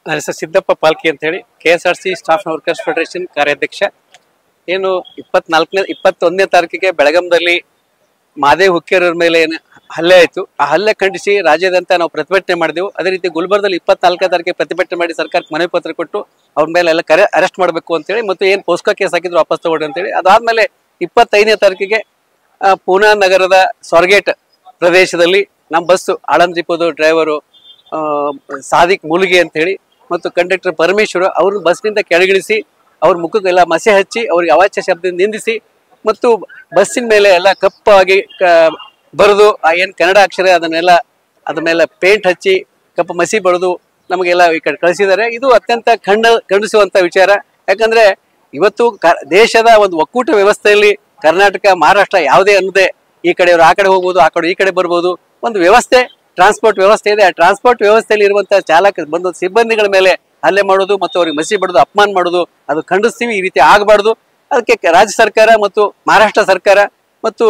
ನನ್ನ ಹೆಸರು ಸಿದ್ದಪ್ಪ ಪಾಲ್ಕಿ ಅಂತ ಹೇಳಿ KSRTC ಸ್ಟಾಫ್ ವರ್ಕರ್ಸ್ ಫೆಡರೇಷನ್ ಕಾರ್ಯಾಧ್ಯಕ್ಷ. ಏನು 21ನೇ ತಾರೀಕಿಗೆ ಬೆಳಗಾಂದಲ್ಲಿ ಮಾದೇವ್ ಹುಕ್ಕೇರವ್ರ ಮೇಲೆ ಏನು ಹಲ್ಲೆ ಆಯಿತು, ಆ ಹಲ್ಲೆ ಖಂಡಿಸಿ ರಾಜ್ಯಾದ್ಯಂತ ನಾವು ಪ್ರತಿಭಟನೆ ಮಾಡಿದೆವು. ಅದೇ ರೀತಿ ಗುಲ್ಬರ್ಗದಲ್ಲಿ 24ನೇ ತಾರೀಕಿಗೆ ಪ್ರತಿಭಟನೆ ಮಾಡಿ ಸರ್ಕಾರಕ್ಕೆ ಮನವಿ ಪತ್ರ ಕೊಟ್ಟು ಅವ್ರ ಮೇಲೆ ಎಲ್ಲ ಅರೆಸ್ಟ್ ಮಾಡಬೇಕು ಅಂತೇಳಿ, ಮತ್ತು ಏನು ಪೋಸ್ಕೋ ಕೇಸ್ ಹಾಕಿದ್ರು ವಾಪಸ್ ತಗೊಳ್ಳಿ ಅಂತೇಳಿ. ಅದಾದ್ಮೇಲೆ 25ನೇ ತಾರೀಕಿಗೆ ಪೂನಾ ನಗರದ ಸ್ವಾರ್ಗೇಟ್ ಪ್ರದೇಶದಲ್ಲಿ ನಮ್ಮ ಬಸ್ಸು ಆಳಂದ್ ಡಿಪೋದ ಡ್ರೈವರು ಸಾದಿಕ್ ಮುಲ್ಗಿ ಅಂತ ಹೇಳಿ ಮತ್ತು ಕಂಡಕ್ಟರ್ ಪರಮೇಶ್ವರ ಅವ್ರನ್ನ ಬಸ್ನಿಂದ ಕೆಳಗಿಳಿಸಿ ಅವ್ರ ಮುಖಕ್ಕೆಲ್ಲ ಮಸೆ ಹಚ್ಚಿ ಅವ್ರಿಗೆ ಅವಾಚ್ಯ ಶಬ್ದದಿಂದ ನಿಂದಿಸಿ ಮತ್ತು ಬಸ್ಸಿನ ಮೇಲೆ ಎಲ್ಲ ಕಪ್ಪಾಗಿ ಬರೆದು ಏನು ಕನ್ನಡ ಅಕ್ಷರ ಅದನ್ನೆಲ್ಲ ಅದ್ರ ಮೇಲೆ ಪೇಂಟ್ ಹಚ್ಚಿ ಕಪ್ಪು ಮಸಿ ಬರೆದು ನಮಗೆಲ್ಲ ಈ ಕಡೆ ಕಳಿಸಿದ್ದಾರೆ. ಇದು ಅತ್ಯಂತ ಖಂಡಿಸುವಂಥ ವಿಚಾರ. ಯಾಕಂದ್ರೆ ಇವತ್ತು ದೇಶದ ಒಂದು ಒಕ್ಕೂಟ ವ್ಯವಸ್ಥೆಯಲ್ಲಿ ಕರ್ನಾಟಕ ಮಹಾರಾಷ್ಟ್ರ ಯಾವುದೇ ಅನ್ನದೇ ಈ ಕಡೆಯವರು ಆ ಕಡೆ ಹೋಗ್ಬೋದು, ಆ ಕಡೆ ಈ ಕಡೆ ಬರ್ಬೋದು. ಒಂದು ವ್ಯವಸ್ಥೆ, ಟ್ರಾನ್ಸ್ಪೋರ್ಟ್ ವ್ಯವಸ್ಥೆ ಇದೆ. ಆ ಟ್ರಾನ್ಸ್ಪೋರ್ಟ್ ವ್ಯವಸ್ಥೆಯಲ್ಲಿ ಇರುವಂತಹ ಚಾಲಕ ಬಂದ ಸಿಬ್ಬಂದಿಗಳ ಮೇಲೆ ಹಲ್ಲೆ ಮಾಡೋದು ಮತ್ತು ಅವ್ರಿಗೆ ಮಸಿ ಬಡೋದು, ಅಪಮಾನ ಮಾಡೋದು ಅದು ಖಂಡಿಸ್ತೀವಿ. ಈ ರೀತಿ ಆಗಬಾರ್ದು. ಅದಕ್ಕೆ ರಾಜ್ಯ ಸರ್ಕಾರ ಮತ್ತು ಮಹಾರಾಷ್ಟ್ರ ಸರ್ಕಾರ ಮತ್ತು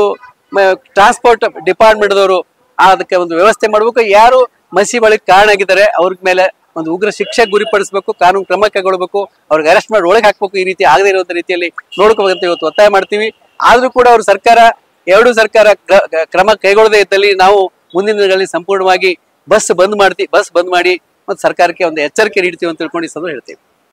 ಟ್ರಾನ್ಸ್ಪೋರ್ಟ್ ಡಿಪಾರ್ಟ್ಮೆಂಟ್ದವರು ಅದಕ್ಕೆ ಒಂದು ವ್ಯವಸ್ಥೆ ಮಾಡಬೇಕು. ಯಾರು ಮಸಿ ಬಳಿಗೆ ಕಾರಣ ಆಗಿದ್ದಾರೆ ಅವ್ರ ಮೇಲೆ ಒಂದು ಉಗ್ರ ಶಿಕ್ಷೆ ಗುರಿಪಡಿಸಬೇಕು, ಕಾನೂನು ಕ್ರಮ ಕೈಗೊಳ್ಳಬೇಕು, ಅವ್ರಿಗೆ ಅರೆಸ್ಟ್ ಮಾಡಿ ಒಳಗೆ ಹಾಕ್ಬೇಕು. ಈ ರೀತಿ ಆಗದೇ ಇರುವಂತ ರೀತಿಯಲ್ಲಿ ನೋಡ್ಕೋಬೇಕಂತ ಇವತ್ತು ಒತ್ತಾಯ ಮಾಡ್ತೀವಿ. ಆದ್ರೂ ಕೂಡ ಅವ್ರ ಸರ್ಕಾರ ಎರಡೂ ಸರ್ಕಾರ ಕ್ರಮ ಕೈಗೊಳ್ಳದೇ ಇದ್ದಲ್ಲಿ ನಾವು ಮುಂದಿನ ದಿನಗಳಲ್ಲಿ ಸಂಪೂರ್ಣವಾಗಿ ಬಸ್ ಬಂದ್ ಮಾಡಿ ಮತ್ತು ಸರ್ಕಾರಕ್ಕೆ ಒಂದು ಎಚ್ಚರಿಕೆ ನೀಡ್ತೀವಿ ಅಂತ ತಿಳ್ಕೊಂಡು ಈ ಸಂದರ್ಭ ಹೇಳ್ತೀವಿ.